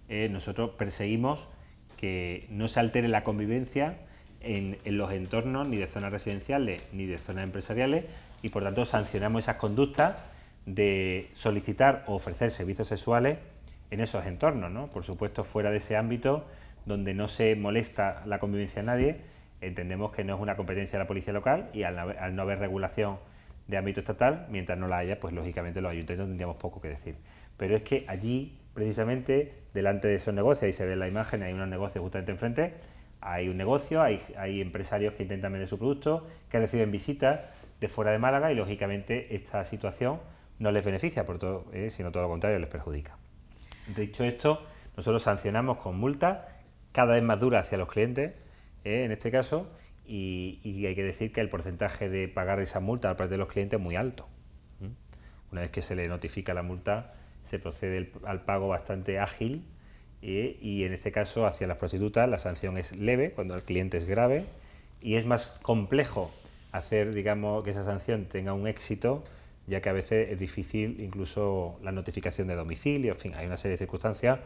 nosotros perseguimos que no se altere la convivencia en los entornos ni de zonas residenciales ni de zonas empresariales, y por tanto sancionamos esas conductas de solicitar o ofrecer servicios sexuales en esos entornos, ¿no? Por supuesto, fuera de ese ámbito donde no se molesta la convivencia de nadie, entendemos que no es una competencia de la policía local, y al no haber regulación de ámbito estatal, mientras no la haya, pues lógicamente los ayuntamientos tendríamos poco que decir. Pero es que allí, precisamente, delante de esos negocios, ahí se ve la imagen, hay unos negocios justamente enfrente, hay un negocio, hay empresarios que intentan vender su producto, que reciben visitas de fuera de Málaga, y lógicamente esta situación no les beneficia, sino todo lo contrario, les perjudica. Dicho esto, nosotros sancionamos con multas cada vez más duras hacia los clientes, en este caso, y hay que decir que el porcentaje de pagar esa multa por parte de los clientes es muy alto. Una vez que se le notifica la multa, se procede al pago bastante ágil, y en este caso hacia las prostitutas la sanción es leve cuando el cliente es grave, y es más complejo hacer, digamos, que esa sanción tenga un éxito, ya que a veces es difícil incluso la notificación de domicilio. En fin, hay una serie de circunstancias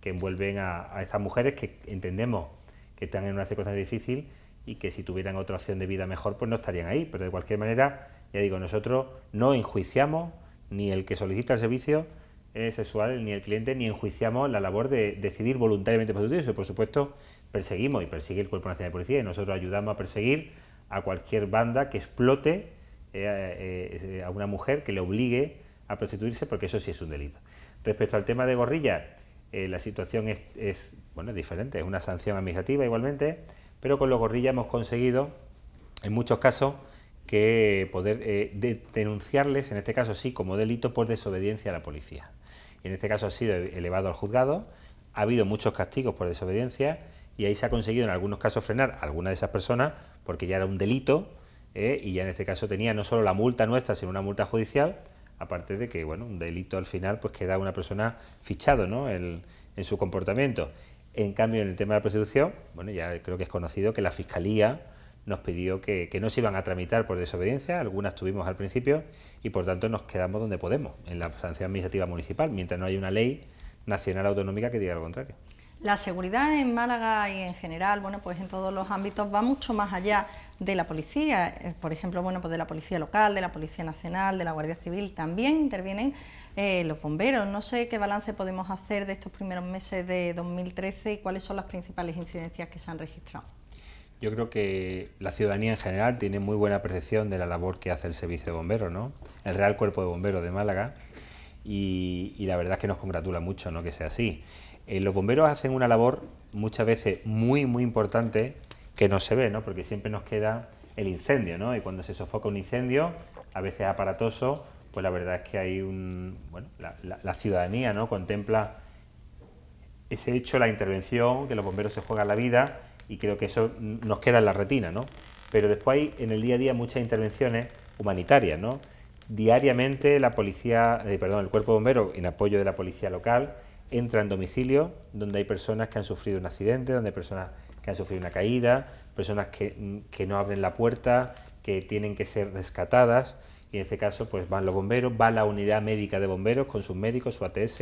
que envuelven a estas mujeres, que entendemos que están en una circunstancia difícil y que si tuvieran otra opción de vida mejor, pues no estarían ahí. Pero de cualquier manera, ya digo, nosotros no enjuiciamos ni el que solicita el servicio sexual, ni el cliente, ni enjuiciamos la labor de decidir voluntariamente prostituirse. Por supuesto, perseguimos y persigue el Cuerpo Nacional de Policía, y nosotros ayudamos a perseguir a cualquier banda que explote a una mujer, que le obligue a prostituirse, porque eso sí es un delito. Respecto al tema de gorrillas, la situación es diferente, es una sanción administrativa igualmente, pero con los gorrillas hemos conseguido, en muchos casos, que poder denunciarles, en este caso sí, como delito por desobediencia a la policía. Y en este caso ha sido elevado al juzgado, ha habido muchos castigos por desobediencia y ahí se ha conseguido en algunos casos frenar a alguna de esas personas porque ya era un delito y ya en este caso tenía no solo la multa nuestra, sino una multa judicial, aparte de que, bueno, un delito al final pues queda una persona fichado, ¿no?, en su comportamiento. En cambio, en el tema de la prostitución, bueno, ya creo que es conocido que la Fiscalía nos pidió que no se iban a tramitar por desobediencia, algunas tuvimos al principio y por tanto nos quedamos donde podemos, en la sanción administrativa municipal, mientras no haya una ley nacional autonómica que diga lo contrario. La seguridad en Málaga y en general, bueno, pues en todos los ámbitos va mucho más allá de la policía, por ejemplo, bueno, pues de la policía local, de la Policía Nacional, de la Guardia Civil, también intervienen los bomberos. No sé qué balance podemos hacer de estos primeros meses de 2013 y cuáles son las principales incidencias que se han registrado. Yo creo que la ciudadanía en general tiene muy buena percepción de la labor que hace el Servicio de Bomberos, ¿no?, el Real Cuerpo de Bomberos de Málaga, y la verdad es que nos congratula mucho, ¿no?, que sea así. Los bomberos hacen una labor muchas veces muy importante que no se ve, ¿no?, porque siempre nos queda el incendio, ¿no?, y cuando se sofoca un incendio, a veces aparatoso, pues la verdad es que hay la ciudadanía, ¿no?, contempla ese hecho, la intervención, que los bomberos se juegan la vida, y creo que eso nos queda en la retina, ¿no? Pero después hay en el día a día muchas intervenciones humanitarias, ¿no? Diariamente el Cuerpo de Bomberos, en apoyo de la policía local, entra en domicilios donde hay personas que han sufrido un accidente, donde hay personas que han sufrido una caída, personas que no abren la puerta, que tienen que ser rescatadas, y en este caso pues van los bomberos, va la unidad médica de bomberos con sus médicos, su ATS,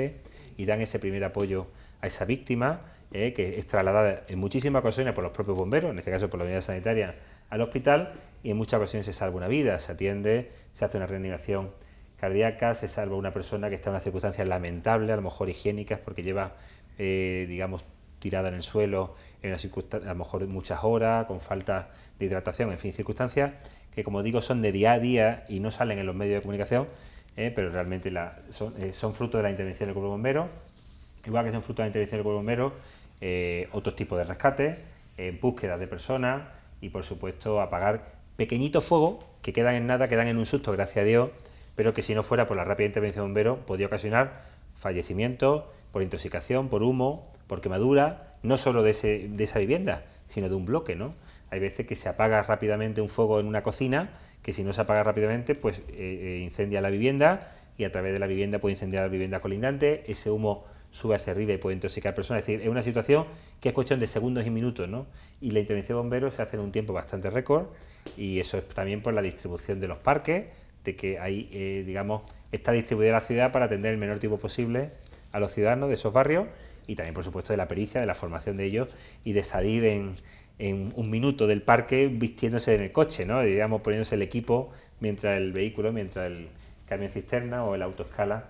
y dan ese primer apoyo a esa víctima, que es trasladada en muchísimas ocasiones por los propios bomberos, en este caso por la unidad sanitaria, al hospital, y en muchas ocasiones se salva una vida, se atiende, se hace una reanimación cardíaca, se salva una persona que está en unas circunstancias lamentables, a lo mejor higiénicas, porque lleva, digamos, tirada en el suelo, en una circunstancia, a lo mejor muchas horas, con falta de hidratación, en fin, circunstancias que, como digo, son de día a día y no salen en los medios de comunicación, pero realmente son fruto de la intervención del Cuerpo de Bomberos, igual que son fruto de la intervención del Cuerpo de Bomberos, otros tipos de rescate, búsquedas de personas y, por supuesto, apagar pequeñitos fuegos que quedan en nada, quedan en un susto, gracias a Dios, pero que si no fuera por la rápida intervención de bomberos podía ocasionar fallecimientos por intoxicación, por humo, por quemadura, no solo de esa vivienda, sino de un bloque, ¿no? Hay veces que se apaga rápidamente un fuego en una cocina, que si no se apaga rápidamente, pues incendia la vivienda, y a través de la vivienda puede incendiar la vivienda colindante, ese humo sube hacia arriba y puede intoxicar personas. Es decir, es una situación que es cuestión de segundos y minutos, ¿no? Y la intervención de bomberos se hace en un tiempo bastante récord, y eso es también por la distribución de los parques, de que hay, digamos, está distribuida la ciudad para atender el menor tiempo posible a los ciudadanos de esos barrios, y también, por supuesto, de la pericia, de la formación de ellos, y de salir en un minuto del parque vistiéndose en el coche, ¿no?, digamos, poniéndose el equipo mientras el vehículo, mientras el camión cisterna o el autoescala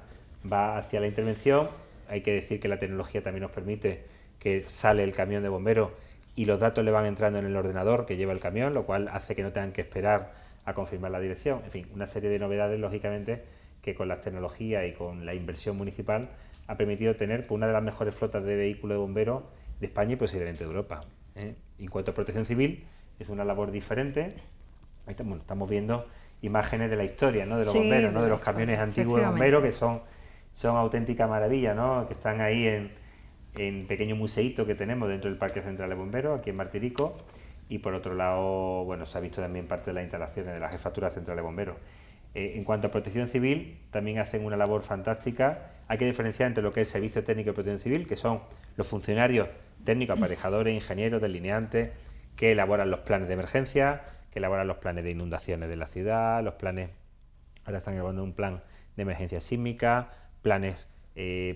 va hacia la intervención. Hay que decir que la tecnología también nos permite que sale el camión de bomberos y los datos le van entrando en el ordenador que lleva el camión, lo cual hace que no tengan que esperar a confirmar la dirección. En fin, una serie de novedades, lógicamente, que con las tecnologías y con la inversión municipal ha permitido tener una de las mejores flotas de vehículos de bomberos de España y posiblemente de Europa. En cuanto a protección civil, es una labor diferente. Estamos viendo imágenes de la historia, ¿no?, de los bomberos, ¿no?, de los camiones antiguos de bomberos, que son auténtica maravilla, ¿no?, que están ahí en pequeño museíto que tenemos dentro del Parque Central de Bomberos, aquí en Martirico, y por otro lado, bueno, se ha visto también parte de las instalaciones de la Jefatura Central de Bomberos. En cuanto a protección civil, también hacen una labor fantástica. Hay que diferenciar entre lo que es Servicio Técnico de Protección Civil, que son los funcionarios técnicos, aparejadores, ingenieros, delineantes, que elaboran los planes de emergencia, que elaboran los planes de inundaciones de la ciudad, los planes, ahora están elaborando un plan de emergencia sísmica, planes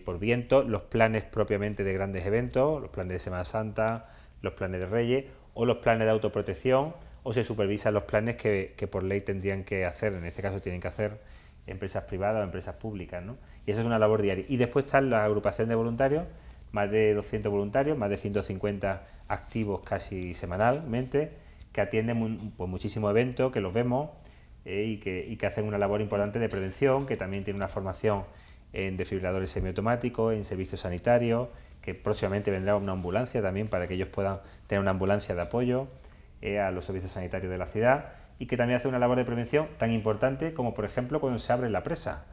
por viento, los planes propiamente de grandes eventos, los planes de Semana Santa, los planes de Reyes, o los planes de autoprotección, o se supervisan los planes que por ley tendrían que hacer, en este caso tienen que hacer empresas privadas o empresas públicas, ¿no? Y esa es una labor diaria. Y después están la agrupación de voluntarios, más de 200 voluntarios, más de 150 activos casi semanalmente, que atienden pues, muchísimos eventos, que los vemos y que hacen una labor importante de prevención, que también tiene una formación en desfibriladores semiautomáticos, en servicios sanitarios, que próximamente vendrá una ambulancia también para que ellos puedan tener una ambulancia de apoyo a los servicios sanitarios de la ciudad, y que también hace una labor de prevención tan importante como, por ejemplo, cuando se abre la presa.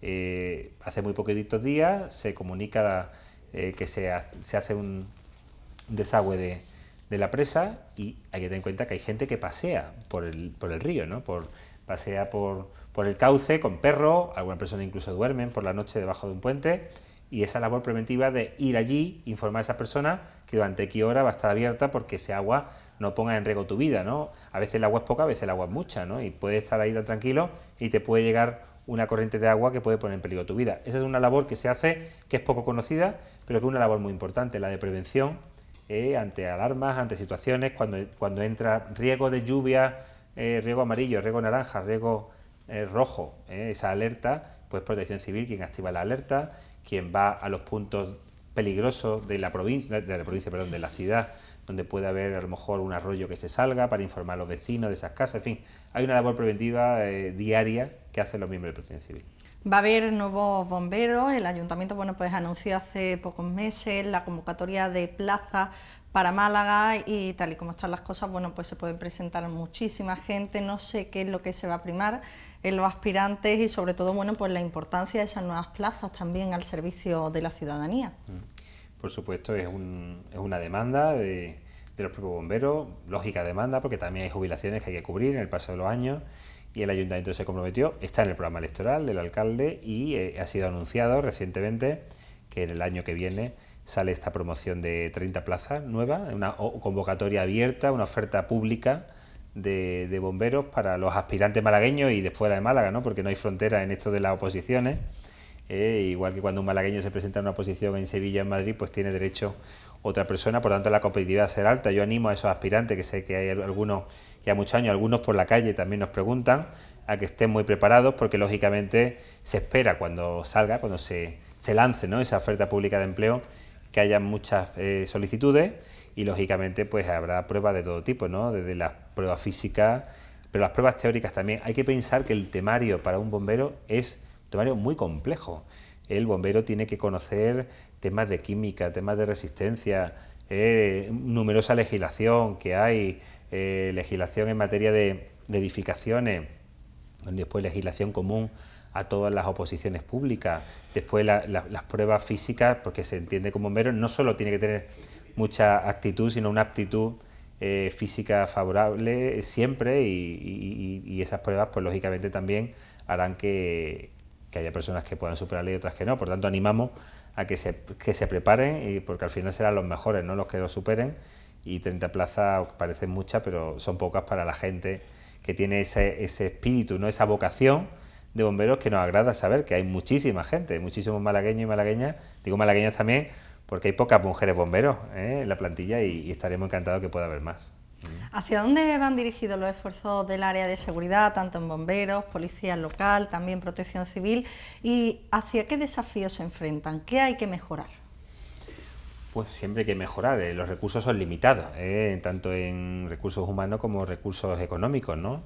Hace muy poquitos días se comunica que se hace un desagüe de la presa, y hay que tener en cuenta que hay gente que pasea por el río, ¿no? Pasea por el cauce con perros, algunas personas incluso duermen por la noche debajo de un puente, y esa labor preventiva de ir allí, informar a esas personas que durante X hora va a estar abierta porque ese agua no ponga en riesgo tu vida, ¿no? A veces el agua es poca, a veces el agua es mucha, ¿no? Y puedes estar ahí tan tranquilo y te puede llegar una corriente de agua que puede poner en peligro tu vida. Esa es una labor que se hace, que es poco conocida, pero que es una labor muy importante, la de prevención ante alarmas, ante situaciones, cuando entra riesgo de lluvia, riesgo amarillo, riesgo naranja, riesgo rojo, esa alerta, pues Protección Civil quien activa la alerta, quien va a los puntos peligrosos de la provincia, de la ciudad, donde puede haber a lo mejor un arroyo que se salga, para informar a los vecinos de esas casas. En fin, hay una labor preventiva diaria que hacen los miembros de Protección Civil. Va a haber nuevos bomberos. El Ayuntamiento, bueno, pues anunció hace pocos meses la convocatoria de plaza para Málaga, y tal y como están las cosas, bueno, pues se puede presentar muchísima gente. No sé qué es lo que se va a primar en los aspirantes, y sobre todo, bueno, pues la importancia de esas nuevas plazas también al servicio de la ciudadanía. Por supuesto, es una demanda de los propios bomberos, lógica demanda, porque también hay jubilaciones que hay que cubrir en el paso de los años, y el Ayuntamiento se comprometió, está en el programa electoral del alcalde, y ha sido anunciado recientemente que en el año que viene sale esta promoción de 30 plazas nuevas, una convocatoria abierta, una oferta pública de bomberos para los aspirantes malagueños y de fuera de Málaga, ¿no? Porque no hay frontera en esto de las oposiciones. Igual que cuando un malagueño se presenta en una oposición en Sevilla, en Madrid, pues tiene derecho otra persona, por tanto la competitividad será alta. Yo animo a esos aspirantes, que sé que hay algunos ya muchos años, algunos por la calle también nos preguntan, a que estén muy preparados, porque lógicamente se espera cuando salga, cuando se lance, ¿no?, esa oferta pública de empleo, que haya muchas solicitudes, y lógicamente pues habrá pruebas de todo tipo, ¿no?, desde las pruebas físicas, pero las pruebas teóricas también. Hay que pensar que el temario para un bombero es un temario muy complejo. El bombero tiene que conocer temas de química, temas de resistencia, numerosa legislación que hay, legislación en materia de edificaciones, después legislación común a todas las oposiciones públicas, después las pruebas físicas, porque se entiende como bombero no solo tiene que tener mucha actitud, sino una aptitud física favorable siempre, y esas pruebas pues lógicamente también harán que haya personas que puedan superarla y otras que no. Por tanto, animamos a que se preparen, porque al final serán los mejores, no los que lo superen, y 30 plazas parecen muchas, pero son pocas para la gente que tiene ese espíritu, ¿no?, esa vocación de bomberos, que nos agrada saber que hay muchísima gente, muchísimos malagueños y malagueñas, digo malagueñas también, porque hay pocas mujeres bomberos en la plantilla, y estaremos encantados que pueda haber más. ¿Hacia dónde van dirigidos los esfuerzos del área de seguridad, tanto en bomberos, policía local, también Protección Civil, y hacia qué desafíos se enfrentan? ¿Qué hay que mejorar? Pues siempre hay que mejorar. Los recursos son limitados, tanto en recursos humanos como recursos económicos, ¿no?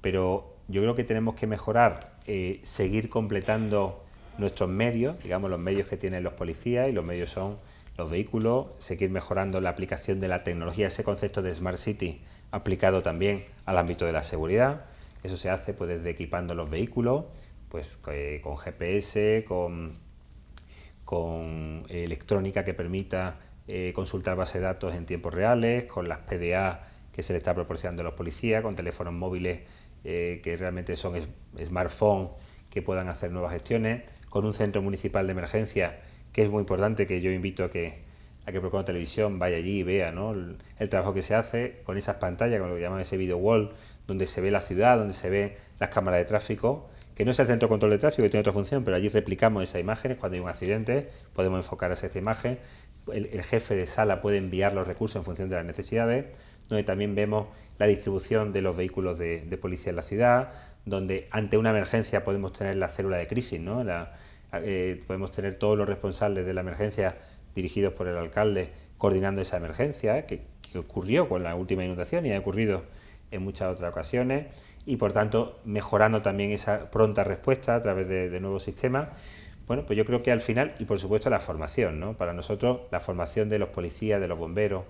Pero yo creo que tenemos que mejorar, seguir completando nuestros medios, digamos los medios que tienen los policías, y los medios son los vehículos, seguir mejorando la aplicación de la tecnología, ese concepto de Smart City aplicado también al ámbito de la seguridad. Eso se hace pues desde equipando los vehículos, pues con GPS, con electrónica que permita consultar bases de datos en tiempos reales, con las PDA que se le está proporcionando a los policías, con teléfonos móviles que realmente son smartphones que puedan hacer nuevas gestiones, con un centro municipal de emergencia, que es muy importante, que yo invito a que Procon Televisión vaya allí y vea, ¿no?, el trabajo que se hace con esas pantallas, con lo que llaman ese video wall, donde se ve la ciudad, donde se ven las cámaras de tráfico, que no es el centro de control de tráfico, que tiene otra función, pero allí replicamos esas imágenes. Cuando hay un accidente podemos enfocar hacia esa imagen, el jefe de sala puede enviar los recursos en función de las necesidades, donde también vemos la distribución de los vehículos de policía en la ciudad, donde ante una emergencia podemos tener la célula de crisis, ¿no?, podemos tener todos los responsables de la emergencia dirigidos por el alcalde coordinando esa emergencia, que ocurrió con la última inundación y ha ocurrido en muchas otras ocasiones, y por tanto mejorando también esa pronta respuesta a través de nuevos sistemas. Bueno, pues yo creo que al final, y por supuesto la formación, ¿no? Para nosotros la formación de los policías, de los bomberos,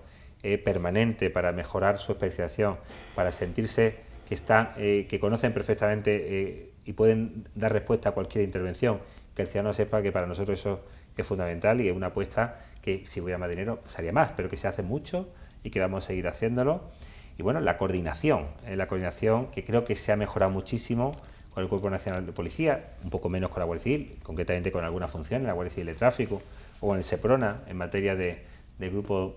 permanente, para mejorar su especialización, para sentirse que conocen perfectamente y pueden dar respuesta a cualquier intervención, que el ciudadano sepa que para nosotros eso es fundamental y es una apuesta que si hubiera más dinero sería más, pero que se hace mucho y que vamos a seguir haciéndolo. Y bueno, la coordinación que creo que se ha mejorado muchísimo con el Cuerpo Nacional de Policía, un poco menos con la Guardia Civil, concretamente con algunas funciones, la Guardia Civil de Tráfico o con el SEPRONA en materia de grupo,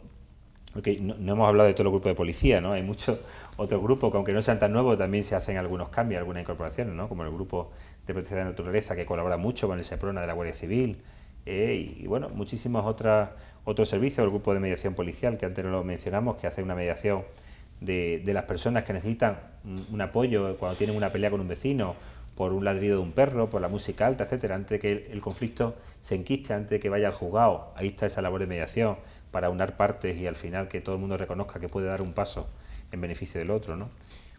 porque no hemos hablado de todos los grupos de policía, ¿no? Hay muchos otros grupos que aunque no sean tan nuevos también se hacen algunos cambios, algunas incorporaciones, ¿no? Como el grupo de protección de la naturaleza que colabora mucho con el SEPRONA de la Guardia Civil y bueno, muchísimos otros servicios, el grupo de mediación policial que antes no lo mencionamos, que hace una mediación de las personas que necesitan un apoyo cuando tienen una pelea con un vecino, por un ladrido de un perro, por la música alta, etcétera, antes de que el conflicto se enquiste, antes de que vaya al juzgado. Ahí está esa labor de mediación para unar partes y al final que todo el mundo reconozca que puede dar un paso en beneficio del otro, ¿no?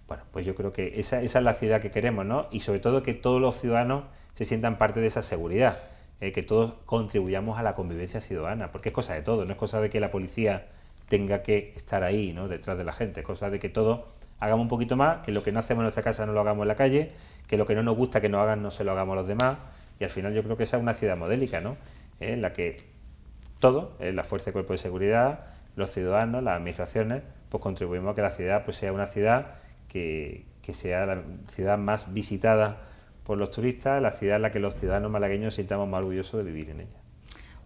Bueno, pues yo creo que esa es la ciudad que queremos, ¿no? Y sobre todo que todos los ciudadanos se sientan parte de esa seguridad, que todos contribuyamos a la convivencia ciudadana, porque es cosa de todo, no es cosa de que la policía tenga que estar ahí, ¿no?, detrás de la gente, es cosa de que todos hagamos un poquito más, que lo que no hacemos en nuestra casa no lo hagamos en la calle, que lo que no nos gusta que nos hagan no se lo hagamos a los demás, y al final yo creo que esa es una ciudad modélica, ¿no?, en la que todo, la fuerza de cuerpo de seguridad, los ciudadanos, las administraciones, pues contribuimos a que la ciudad pues sea una ciudad que sea la ciudad más visitada por los turistas, la ciudad en la que los ciudadanos malagueños nos sintamos más orgullosos de vivir en ella.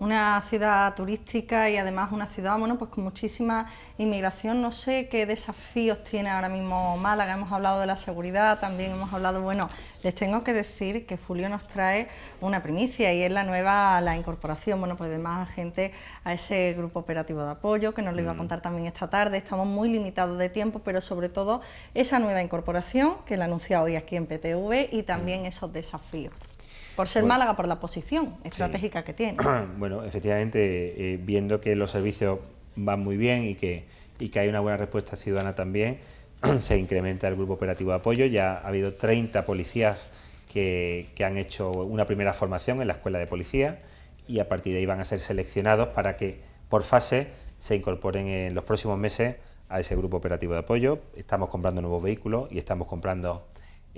Una ciudad turística y además una ciudad, bueno, pues con muchísima inmigración. No sé qué desafíos tiene ahora mismo Málaga. Hemos hablado de la seguridad, también hemos hablado, bueno, les tengo que decir que Julio nos trae una primicia y es la incorporación, bueno, pues de más gente a ese grupo operativo de apoyo, que nos lo iba a contar también esta tarde. Estamos muy limitados de tiempo, pero sobre todo esa nueva incorporación que la anuncia hoy aquí en PTV y también esos desafíos. Por ser Málaga, por la posición estratégica que tiene. Bueno, efectivamente, viendo que los servicios van muy bien y que hay una buena respuesta ciudadana también, se incrementa el grupo operativo de apoyo. Ya ha habido 30 policías que han hecho una primera formación en la escuela de policía y a partir de ahí van a ser seleccionados para que por fase se incorporen en los próximos meses a ese grupo operativo de apoyo. Estamos comprando nuevos vehículos y estamos comprando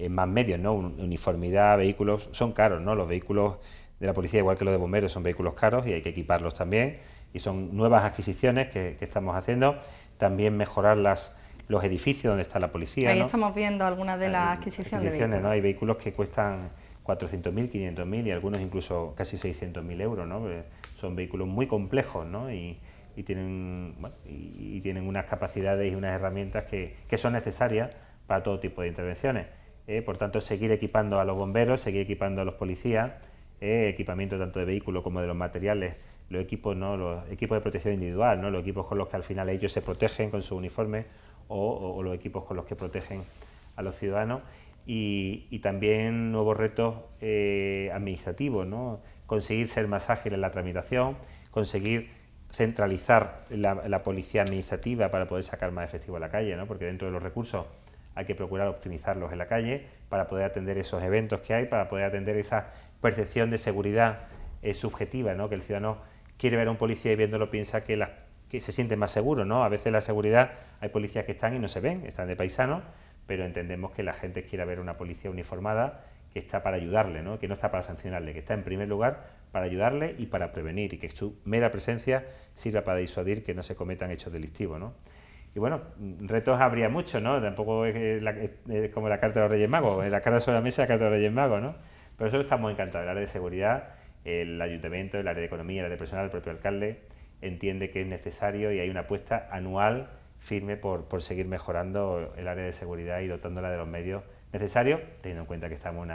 más medios, ¿no? Uniformidad, vehículos, son caros, ¿no? Los vehículos de la policía, igual que los de bomberos, son vehículos caros y hay que equiparlos también, y son nuevas adquisiciones que estamos haciendo. También mejorar los edificios donde está la policía, ahí, ¿no? Estamos viendo algunas de las adquisiciones de vehículos, ¿no? Hay vehículos que cuestan 400.000, 500.000 y algunos incluso casi 600.000 euros, ¿no? Son vehículos muy complejos, ¿no? Y tienen, bueno, y tienen unas capacidades y unas herramientas que son necesarias para todo tipo de intervenciones. Por tanto, seguir equipando a los bomberos, seguir equipando a los policías, equipamiento tanto de vehículos como de los materiales, los equipos, ¿no?, los equipos de protección individual, ¿no?, los equipos con los que al final ellos se protegen con su uniforme o los equipos con los que protegen a los ciudadanos y también nuevos retos administrativos, ¿no?, conseguir ser más ágil en la tramitación, conseguir centralizar la policía administrativa para poder sacar más efectivo a la calle, ¿no?, porque dentro de los recursos hay que procurar optimizarlos en la calle para poder atender esos eventos que hay, para poder atender esa percepción de seguridad subjetiva, ¿no?, que el ciudadano quiere ver a un policía y viéndolo piensa que se siente más seguro, ¿no? A veces la seguridad, hay policías que están y no se ven, están de paisano, pero entendemos que la gente quiere ver una policía uniformada que está para ayudarle, ¿no?, que no está para sancionarle, que está en primer lugar para ayudarle y para prevenir, y que su mera presencia sirva para disuadir que no se cometan hechos delictivos, ¿no? Y bueno, retos habría muchos, ¿no? Tampoco es como la carta de los Reyes Magos, la carta sobre la mesa, la carta de los Reyes Magos, ¿no? Pero nosotros estamos encantados. El área de seguridad, el ayuntamiento, el área de economía, el área de personal, el propio alcalde entiende que es necesario y hay una apuesta anual firme por seguir mejorando el área de seguridad y dotándola de los medios necesarios, teniendo en cuenta que estamos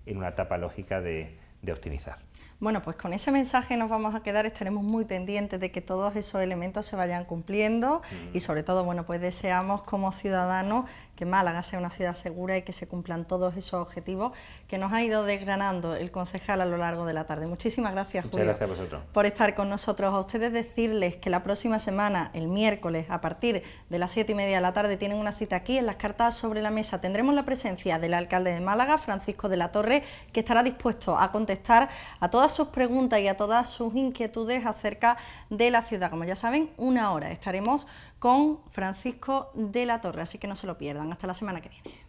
en una etapa lógica de optimizar. Bueno, pues con ese mensaje nos vamos a quedar, estaremos muy pendientes de que todos esos elementos se vayan cumpliendo y sobre todo, bueno, pues deseamos como ciudadanos que Málaga sea una ciudad segura y que se cumplan todos esos objetivos que nos ha ido desgranando el concejal a lo largo de la tarde. Muchísimas gracias, Julio. Muchas gracias a vosotros por estar con nosotros. A ustedes decirles que la próxima semana, el miércoles, a partir de las 7:30 de la tarde, tienen una cita aquí en las cartas sobre la mesa. Tendremos la presencia del alcalde de Málaga, Francisco de la Torre, que estará dispuesto a contestar a todas sus preguntas y a todas sus inquietudes acerca de la ciudad. Como ya saben, 1 hora estaremos con Francisco de la Torre, así que no se lo pierdan. Hasta la semana que viene.